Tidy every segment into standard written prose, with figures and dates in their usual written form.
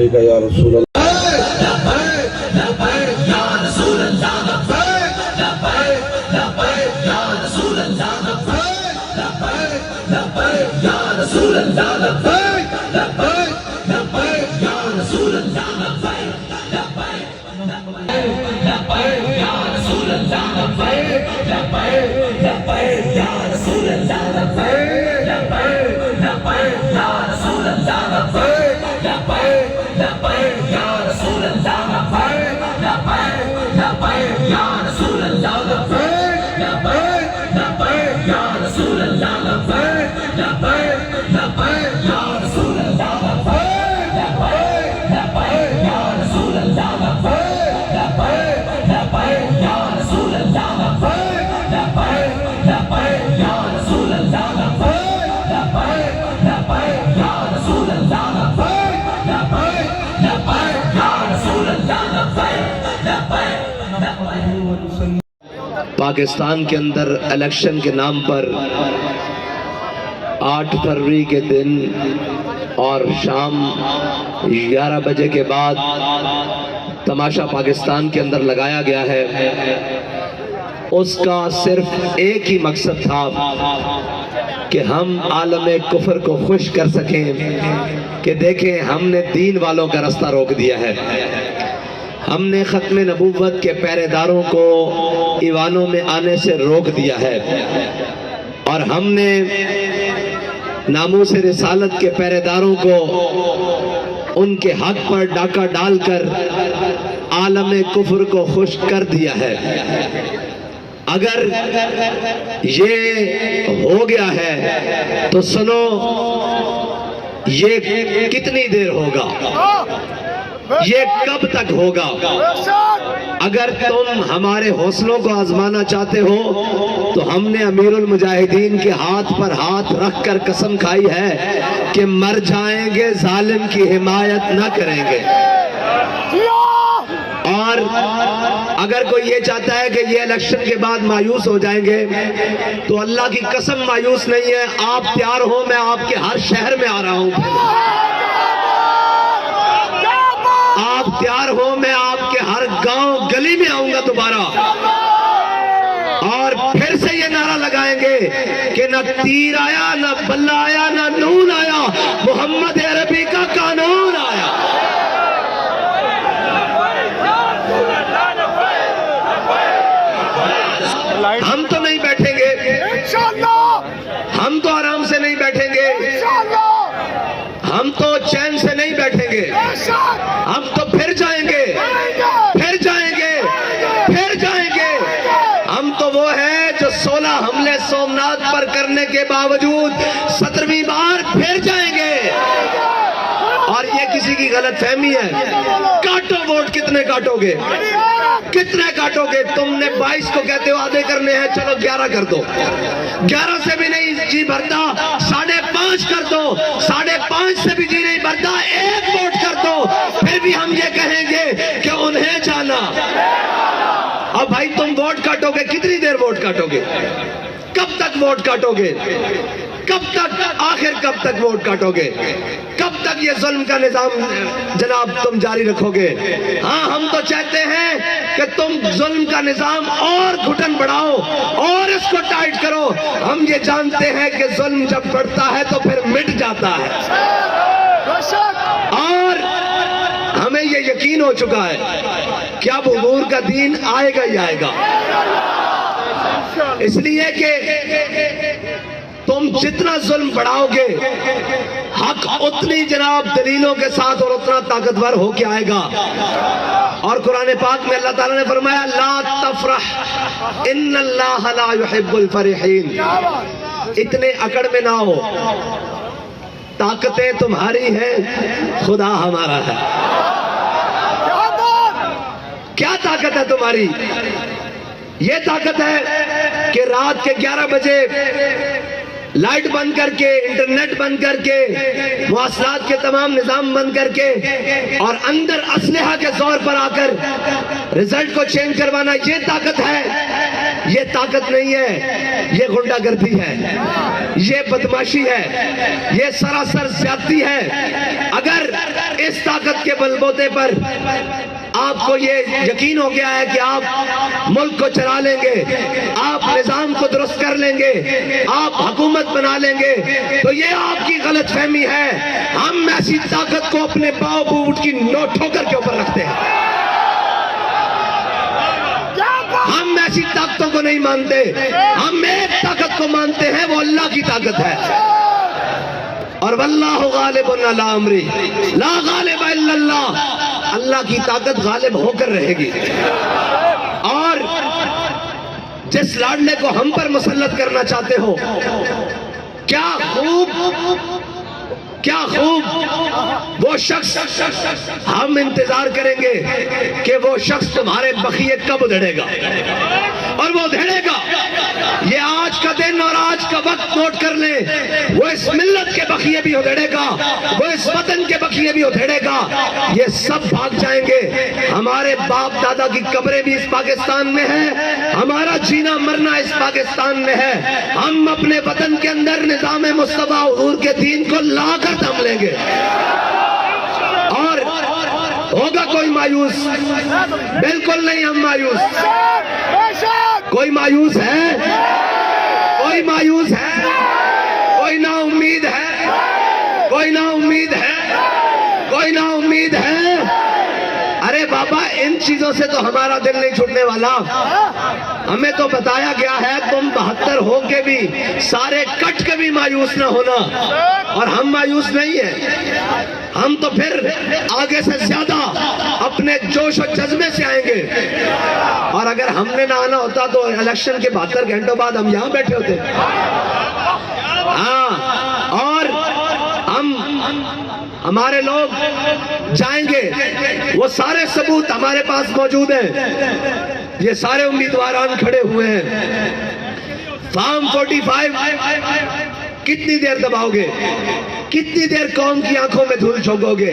لبیک یا رسول اللہ پاکستان کے اندر الیکشن کے نام پر 8 فروری کے دن اور شام 11 بجے کے بعد تماشا پاکستان کے اندر لگایا گیا ہے، اس کا صرف ایک ہی مقصد تھا کہ ہم عالم کفر کو خوش کر سکیں کہ دیکھیں ہم نے دین والوں کا راستہ روک دیا ہے، ہم نے ختم نبوت کے پہرے داروں کو ایوانوں میں آنے سے روک دیا ہے، اور ہم نے ناموس رسالت کے پہرے داروں کو ان کے حق پر ڈاکہ ڈال کر عالم کفر کو خوش کر دیا ہے۔ اگر یہ ہو گیا ہے تو سنو، یہ کتنی دیر ہوگا، یہ کب تک ہوگا؟ اگر تم ہمارے حوصلوں کو آزمانا چاہتے ہو تو ہم نے امیر المجاہدین کے ہاتھ پر ہاتھ رکھ کر قسم کھائی ہے کہ مر جائیں گے، ظالم کی حمایت نہ کریں گے۔ اور اگر کوئی یہ چاہتا ہے کہ یہ الیکشن کے بعد مایوس ہو جائیں گے تو اللہ کی قسم مایوس نہیں ہے، آپ تیار ہو، میں آپ کے ہر شہر میں آ رہا ہوں، آپ تیار ہو، میں آپ کے ہر گاؤں گلی میں آؤں گا دوبارہ، اور پھر سے یہ نعرہ لگائیں گے کہ نہ تیر آیا، نہ بلہ آیا، نہ نون آیا، محمد عربی کا قانون آیا۔ ہم تو نہیں بیٹھیں گے، ہم تو آرام سے نہیں بیٹھیں گے، ہم تو چین سے نہیں بیٹھیں گے، ہم تو پھر جائیں گے، پھر جائیں گے، پھر جائیں گے۔ ہم تو وہ ہیں جو 16 حملے سومناتھ پر کرنے کے باوجود 17ویں بار پھر جائیں گے۔ اور یہ کسی کی غلط فہمی ہے، کاٹو ووٹ، کتنے کاٹو گے، کتنے کاٹو گے؟ تم نے 22 کو کہتے ہو آدھے کرنے ہیں، چلو 11 کر دو، 11 سے بھی نہیں جی بھرتا 5.5 کر دو، 5.5 سے بھی جی نہیں بھرتا 1 ووٹ کر دو، پھر بھی ہم یہ کہیں گے کہ انہیں جانا۔ اب بھائی تم ووٹ کاٹو گے، کتنی دیر ووٹ کاٹو گے؟ کب تک ووٹ کاٹو گے؟ کب تک، آخر کب تک ووٹ کاٹو گے؟ کب تک یہ ظلم کا نظام جناب تم جاری رکھو گے؟ ہاں ہم تو چاہتے ہیں کہ تم ظلم کا نظام اور گھٹن بڑھاؤ اور اس کو ٹائٹ کرو۔ ہم یہ جانتے ہیں کہ ظلم جب بڑھتا ہے تو پھر مٹ جاتا ہے، اور ہمیں یہ یقین ہو چکا ہے کہ اب حضور کا دین آئے گا ہی آئے گا، اس لیے کہ تم جتنا ظلم بڑھاؤ گے حق اتنی جناب دلیلوں کے ساتھ اور اتنا طاقتور ہو کے آئے گا۔ اور قرآن پاک میں اللہ تعالیٰ نے فرمایا لا تفرح ان اللہ لا يحب الفرحین، اتنے اکڑ میں نہ ہو، طاقتیں تمہاری ہیں، خدا ہمارا ہے۔ کیا طاقت ہے تمہاری؟ یہ طاقت ہے کہ رات کے 11 بجے لائٹ بند کر کے، انٹرنیٹ بند کر کے، مواصلات کے تمام نظام بند کر کے، اور اندر اسلحہ کے زور پر آ کر رزلٹ کو چینج کروانا، یہ طاقت ہے یہ طاقت نہیں ہے، یہ غنڈہ گردی ہے، یہ بدماشی ہے، یہ سراسر زیادتی ہے۔ اگر اس طاقت کے بلبوتے پر آپ کو یہ یقین ہو گیا ہے کہ آپ ملک کو چلا لیں گے، آپ نظام کو درست کر لیں گے، آپ حکومت بنا لیں گے، تو یہ آپ کی غلط فہمی ہے۔ ہم ایسی طاقت کو اپنے پاؤں بوٹ کی نوک ٹھوکر کے اوپر رکھتے ہیں۔ ہم ایسی طاقتوں کو نہیں مانتے، ہم ایک طاقت کو مانتے ہیں، وہ اللہ کی طاقت ہے۔ اور واللہ غالب علی امرہ لا غالب الا اللہ، اللہ کی طاقت غالب ہو کر رہے گی۔ اور جس لاڈلے کو ہم پر مسلط کرنا چاہتے ہو، کیا خوب وہ شخص، ہم انتظار کریں گے کہ وہ شخص تمہارے بخیے کب ادھڑے گا، اور وہ ادھڑے گا۔ یہ آج کا دن اور آج کا وقت نوٹ کر لیں، وہ اس ملت کے بخیے بھی ادھڑے گا، وہ اس وطن کے بخیے بھی ادھڑے گا۔ یہ سب بھاگ جائیں گے۔ ہمارے باپ دادا کی قبریں بھی اس پاکستان میں ہیں، ہمارا جینا مرنا اس پاکستان میں ہے۔ ہم اپنے وطن کے اندر نظام مصطفیٰ حضور کے دین کو لا کر دم لیں گے۔ اور ہوگا کوئی مایوس؟ بالکل نہیں ہم مایوس۔ کوئی مایوس ہے؟ کوئی مایوس ہے؟ کوئی نا امید ہے؟ کوئی نا امید ہے؟ کوئی نا امید ہے؟ ارے بابا، ان چیزوں سے تو ہمارا دل نہیں چھوٹنے والا۔ ہمیں تو بتایا گیا ہے تم 72 ہو کے بھی، سارے کٹ کے بھی مایوس نہ ہونا، اور ہم مایوس نہیں ہیں۔ ہم تو پھر آگے سے زیادہ اپنے جوش و جذبے سے آئیں گے، اور اگر ہم نے نہ آنا ہوتا تو الیکشن کے 72 گھنٹوں بعد ہم یہاں بیٹھے ہوتے۔ ہاں، اور ہمارے لوگ جائیں گے، وہ سارے ثبوت ہمارے پاس موجود ہیں، یہ سارے امیدواران کھڑے ہوئے ہیں۔ فارم 45 کتنی دیر دباؤ گے؟ کتنی دیر قوم کی آنکھوں میں دھول جھونکو گے؟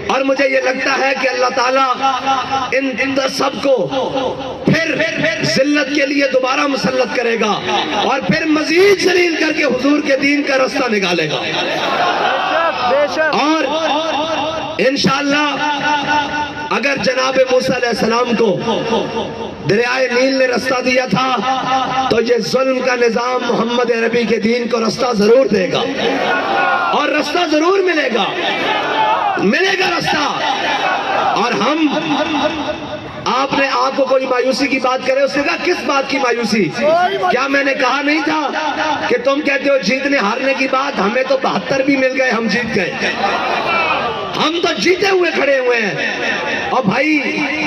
اور مجھے یہ لگتا ہے کہ اللہ تعالیٰ ان سب کو پھر ذلت کے لیے دوبارہ مسلط کرے گا، اور پھر مزید ذلیل کر کے حضور کے دین کا رستہ نکالے گا۔ اور انشاءاللہ اگر جناب موسیٰ علیہ السلام کو دریائے نیل نے رستہ دیا تھا، تو یہ ظلم کا نظام محمد عربی کے دین کو رستہ ضرور دے گا، اور رستہ ضرور ملے گا رستہ۔ اور ہم، آپ نے آپ کو کوئی مایوسی کی بات کرے، اس نے کہا کس بات کی مایوسی؟ کیا میں نے کہا نہیں تھا کہ تم کہتے ہو جیتنے ہارنے کی بات؟ ہمیں تو 72 بھی مل گئے، ہم جیت گئے، ہم تو جیتے ہوئے کھڑے ہوئے ہیں۔ اور بھائی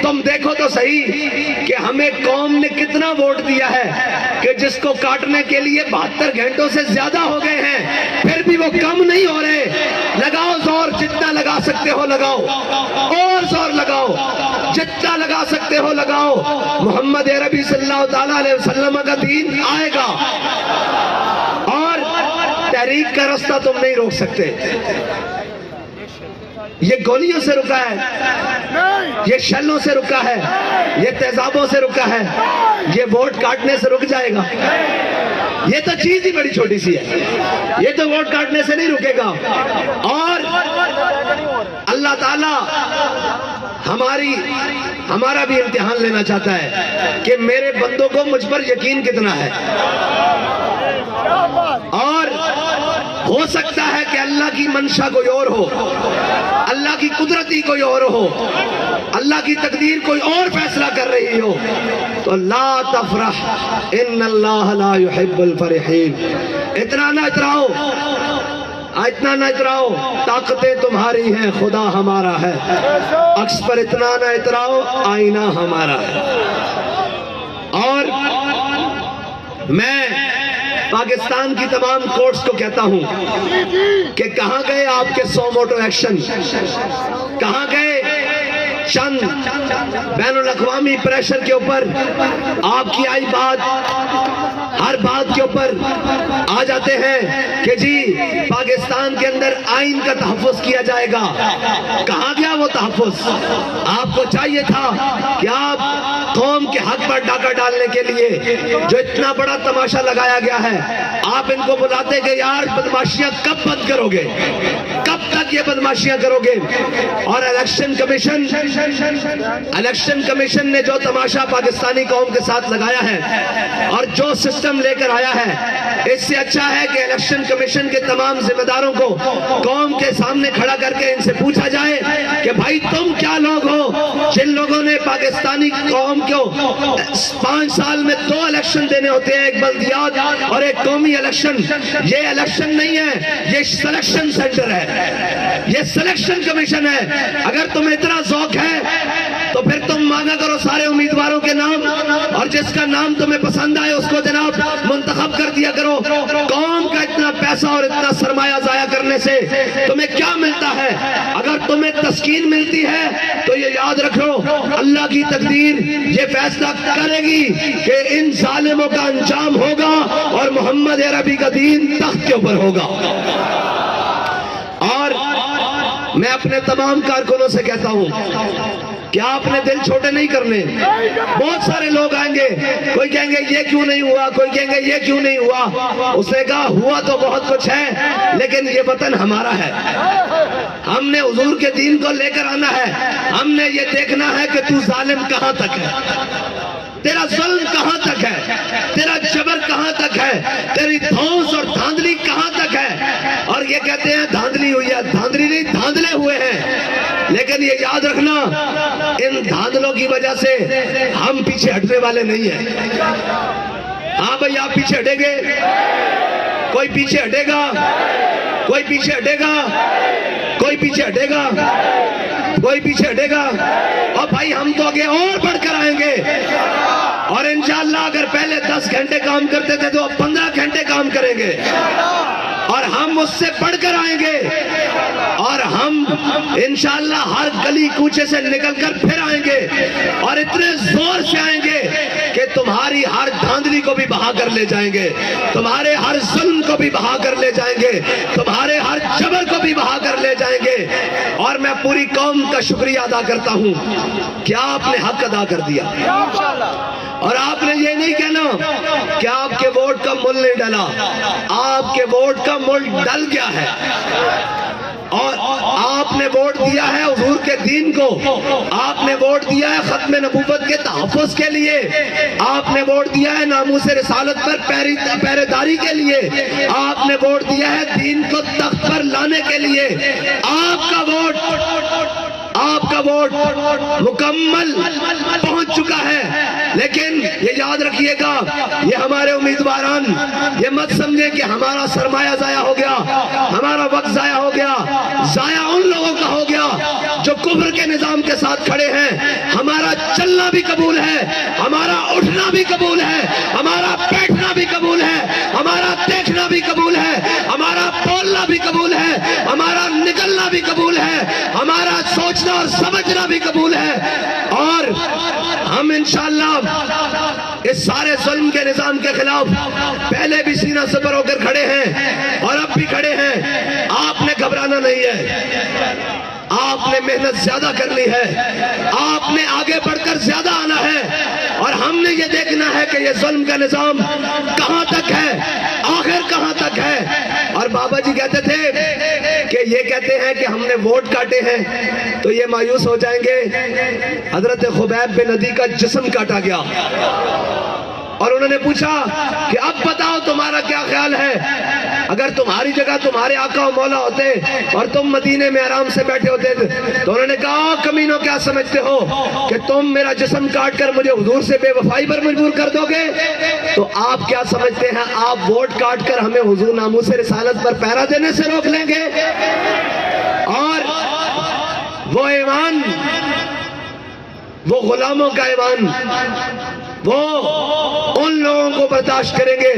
تم دیکھو تو صحیح کہ ہمیں قوم نے کتنا ووٹ دیا ہے، کہ جس کو کاٹنے کے لیے 72 گھنٹوں سے زیادہ ہو گئے ہیں، پھر بھی وہ کم نہیں ہو رہے۔ لگاؤ زور، جتنا لگا سکتے ہو لگاؤ، اور زور لگاؤ، جتنا لگا سکتے ہو لگاؤ۔ محمد عربی صلی اللہ تعالیٰ علیہ وسلم کا دین آئے گا، اور تحریک کا رستہ تم نہیں روک سکتے۔ یہ گولیوں سے رکا ہے، یہ شلوں سے رکا ہے، یہ تیزابوں سے رکا ہے، یہ ووٹ کاٹنے سے رک جائے گا؟ یہ تو چیز ہی بڑی چھوٹی سی ہے، یہ تو ووٹ کاٹنے سے نہیں رکے گا۔ اور اللہ تعالیٰ ہمارا بھی امتحان لینا چاہتا ہے کہ میرے بندوں کو مجھ پر یقین کتنا ہے۔ اور ہو سکتا ہے کہ اللہ کی منشا کوئی اور ہو، اللہ کی قدرتی کوئی اور ہو، اللہ کی تقدیر کوئی اور فیصلہ کر رہی ہو، تو لا تفرح ان اللہ لا يحب الفرحین۔ اتنا نہ اتراؤ، اتنا نہ اتراؤ، طاقتیں تمہاری ہیں، خدا ہمارا ہے۔ عکس پر اتنا نہ اتراؤ، آئینہ ہمارا ہے۔ اور میں پاکستان کی تمام کورٹس کو کہتا ہوں کہ کہاں گئے آپ کے 100 موٹو ایکشن؟ کہاں گئے چند بین الاقوامی پریشر کے اوپر آپ کی آئی بات؟ ہر بات کے اوپر آ جاتے ہیں کہ جی پاکستان کے اندر آئین کا تحفظ کیا جائے گا۔ کہاں گیا وہ تحفظ؟ آپ کو چاہیے تھا کہ آپ قوم کے حق پر ڈاکہ ڈالنے کے لیے جو اتنا بڑا تماشا لگایا گیا ہے، آپ ان کو بلاتے کہ یار بدماشیاں کب بند کرو گے، کب تک یہ بدماشیاں کرو گے؟ اور الیکشن کمیشن نے جو تماشا پاکستانی قوم کے ساتھ لگایا ہے اور جو سسٹم لے کر آیا ہے، اس سے اچھا ہے کہ الیکشن کمیشن کے تمام ذمہ داروں کو قوم کے سامنے کھڑا کر کے ان سے پوچھا جائے کہ بھائی تم کیا لوگ ہو جن لوگوں نے پاکستانی قوم کو 5 سال میں 2 الیکشن دینے ہوتے ہیں، ایک بلدیات اور ایک قومی الیکشن۔ یہ الیکشن نہیں ہے، یہ سلیکشن سینٹر ہے، یہ سلیکشن کمیشن ہے۔ اگر تمہیں اتنا ذوق ہے تو پھر تم مانگا کرو سارے امیدواروں کے نام، اور جس کا نام تمہیں پسند آئے اس کو جناب منتخب کر دیا کرو۔ قوم کا اتنا پیسہ اور اتنا سرمایہ ضائع کرنے سے تمہیں کیا ملتا ہے؟ اگر تمہیں تسکین ملتی ہے تو یہ یاد رکھو، اللہ کی تقدیر یہ فیصلہ کرے گی کہ ان ظالموں کا انجام ہوگا اور محمد عربی کا دین تخت کے اوپر ہوگا۔ اور میں اپنے تمام کارکنوں سے کہتا ہوں کہ آپ نے دل چھوٹے نہیں کرنے۔ بہت سارے لوگ آئیں گے، کوئی کہیں گے یہ کیوں نہیں ہوا، کوئی کہیں گے یہ کیوں نہیں ہوا۔ اس نے کہا ہوا تو بہت کچھ ہے، لیکن یہ وطن ہمارا ہے، ہم نے حضور کے دین کو لے کر آنا ہے۔ ہم نے یہ دیکھنا ہے کہ تو ظالم کہاں تک ہے، تیرا ظلم کہاں تک ہے، تیرا جبر کہاں تک ہے، تیری دھونس اور دھاندلی کہاں تک ہے۔ اور یہ کہتے ہیں دھاندلی ہوئی ہے، دھاندلی نہیں، دھاندلے ہوئے ہیں۔ لیکن یہ یاد رکھنا، ان دھاندلوں کی وجہ سے ہم پیچھے ہٹنے والے نہیں ہیں۔ ہاں بھئی، آپ پیچھے ہٹیں گے؟ کوئی پیچھے ہٹے گا؟ کوئی پیچھے ہٹے گا؟ کوئی پیچھے ہٹے گا؟ کوئی پیچھے ہٹے گا؟ اور بھائی ہم تو آگے اور بڑھ کر آئیں گے، اور انشاءاللہ اگر پہلے 10 گھنٹے کام کرتے تھے تو اب 15 گھنٹے کام کریں گے، اور ہم اس سے بڑھ کر آئیں گے، اور ہم انشاءاللہ ہر گلی کوچے سے نکل کر پھر آئیں گے، اور اتنے زور سے آئیں گے کہ تمہاری ہر دھاندلی کو بھی بہا کر لے جائیں گے، تمہارے ہر ظلم کو بھی بہا کر لے جائیں گے، تمہارے ہر جبر کو بھی بہا کر لے جائیں گے۔ اور میں پوری قوم کا شکریہ ادا کرتا ہوں کہ آپ نے حق ادا کر دیا، اور آپ نے یہ نہیں کہنا کہ آپ کے ووٹ کا مول نہیں ڈلا، آپ کے ووٹ کا مول ڈل گیا ہے، اور آپ نے ووٹ دیا ہے حضور کے دین کو، آپ نے ووٹ دیا ہے ختم نبوت کے تحفظ کے لیے، آپ نے ووٹ دیا ہے ناموس رسالت پر پہرے داری کے لیے، آپ نے ووٹ دیا ہے دین کو تخت پر لانے کے لیے۔ آپ کا ووٹ مکمل پہنچ چکا ہے، لیکن یہ یاد رکھیے گا، یہ ہمارے امیدواران یہ مت سمجھیں کہ ہمارا سرمایہ ضائع ہو گیا، ہمارا وقت ضائع ہو گیا، ضائع ان لوگوں کا ہو گیا جو کفر کے نظام کے ساتھ کھڑے ہیں۔ ہمارا چلنا بھی قبول ہے، ہمارا اٹھنا بھی قبول ہے، ہمارا بیٹھنا بھی قبول ہے، ہمارا دیکھنا بھی قبول ہے، ہمارا بولنا بھی قبول ہے، ہمارا نکلنا بھی قبول ہے، ہمارا سوچنا اور سمجھنا بھی قبول ہے، اور ہم انشاءاللہ اس سارے ظلم کے نظام کے خلاف پہلے بھی سینہ سپر ہو کر کھڑے ہیں اور اب بھی کھڑے ہیں۔ آپ نے گھبرانا نہیں ہے، آپ نے محنت زیادہ کرنی ہے، آپ نے آگے بڑھ کر زیادہ آنا ہے، اور ہم نے یہ دیکھنا ہے کہ یہ ظلم کا نظام کہاں تک ہے، آخر کہاں تک ہے۔ اور بابا جی کہتے تھے کہ یہ کہتے ہیں کہ ہم نے ووٹ کاٹے ہیں تو یہ مایوس ہو جائیں گے۔ حضرت خبیب بن عدی کا جسم کاٹا گیا، اور انہوں نے پوچھا کہ اب بتاؤ تمہارا کیا خیال ہے، اگر تمہاری جگہ تمہارے آقا و مولا ہوتے اور تم مدینے میں آرام سے بیٹھے ہوتے تو انہوں نے کہا کمینوں کیا سمجھتے ہو کہ تم میرا جسم کاٹ کر مجھے حضور سے بے وفائی پر مجبور کر دو گے؟ تو آپ کیا سمجھتے ہیں، آپ ووٹ کاٹ کر ہمیں حضور ناموس رسالت پر پہرا دینے سے روک لیں گے؟ اور وہ ایمان، وہ غلاموں کا ایمان وہ ان لوگوں کو برداشت کریں گے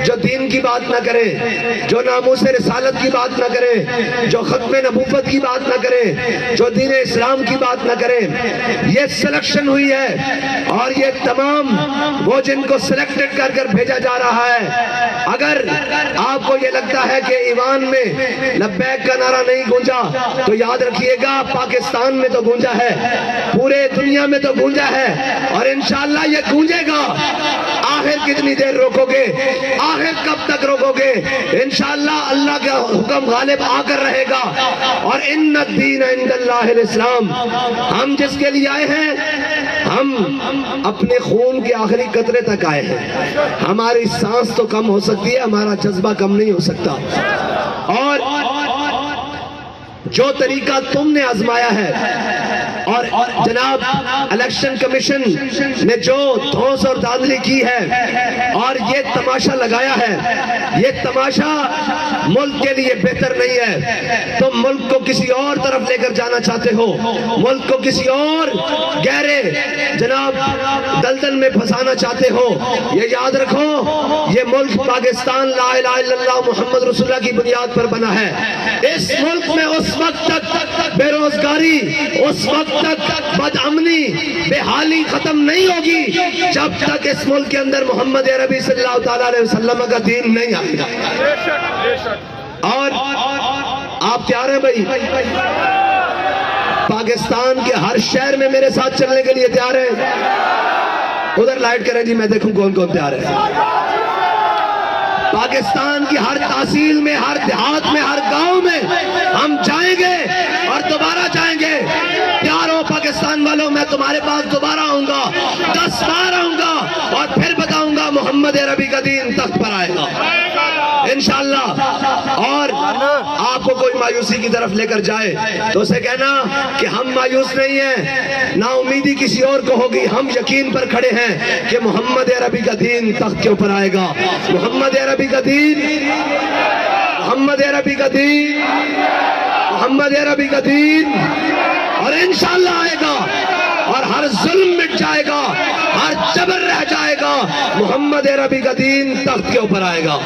جو دین کی بات نہ کریں، جو ناموس رسالت کی بات نہ کریں، جو ختم نبوت کی بات نہ کریں، جو دین اسلام کی بات نہ کریں۔ یہ سلیکشن ہوئی ہے اور یہ تمام وہ جن کو سلیکٹڈ کر کر بھیجا جا رہا ہے۔ اگر آپ کو یہ لگتا ہے کہ ایوان میں لبیک کا نعرہ نہیں گونجا تو یاد رکھیے گا پاکستان میں تو گونجا ہے، پورے دنیا میں تو گونجا ہے، اور انشاءاللہ یہ گونجے گا۔ آخر کتنی دیر روکو گے؟ آخر کب تک روکو گے؟ انشاءاللہ اللہ کا حکم غالب آ کر رہے گا۔ اور ان الدین عند اللہ الاسلام، ہم جس کے لیے آئے ہیں، ہم اپنے خون کے آخری قطرے تک آئے ہیں۔ ہماری سانس تو کم ہو سکتی ہے، ہمارا جذبہ کم نہیں ہو سکتا۔ اور جو طریقہ تم نے آزمایا ہے اور جناب الیکشن کمیشن نے جو دھوس اور دھاندلی کی ہے اور یہ تماشا لگایا ہے، یہ تماشا ملک کے لیے بہتر نہیں ہے۔ تم ملک کو کسی اور طرف لے کر جانا چاہتے ہو، ملک کو کسی اور گہرے جناب دلدل میں پھنسانا چاہتے ہو۔ یہ یاد رکھو، یہ ملک پاکستان لا الہ الا اللہ محمد رسول اللہ کی بنیاد پر بنا ہے۔ اس ملک میں اس وقت تک بے روزگاری، اس وقت تک بد امنی، بے حالی ختم نہیں ہوگی جب تک اس ملک کے اندر محمد عربی صلی اللہ تعالیٰ علیہ وسلم کا دین نہیں آئے گا۔ اور آپ تیار ہیں بھائی؟ پاکستان کے ہر شہر میں میرے ساتھ چلنے کے لیے تیار ہیں؟ ادھر لائٹ کریں جی، میں دیکھوں کون کون تیار ہے۔ پاکستان کی ہر تحصیل میں، ہر دیہات میں، ہر گاؤں میں ہم جائیں گے اور دوبارہ جائیں گے۔ تیار ہو پاکستان والوں؟ میں تمہارے پاس دوبارہ آؤں گا، 10 بار آؤں گا اور پھر بتاؤں گا محمد عربی کا دین تخت پر آئے گا انشاءاللہ۔ اور آپ کو کوئی مایوسی کی طرف لے کر جائے تو اسے کہنا کہ ہم مایوس نہیں ہیں، نا امیدی کسی اور کو ہوگی، ہم یقین پر کھڑے ہیں کہ محمد عربی کا دین تخت کے اوپر آئے گا۔ محمد عربی کا دین، محمد عربی کا دین، محمد عربی کا دین، اور انشاءاللہ آئے گا، اور ہر ظلم مٹ جائے گا، ہر جبر رہ جائے گا، محمد عربی کا دین تخت کے اوپر آئے گا۔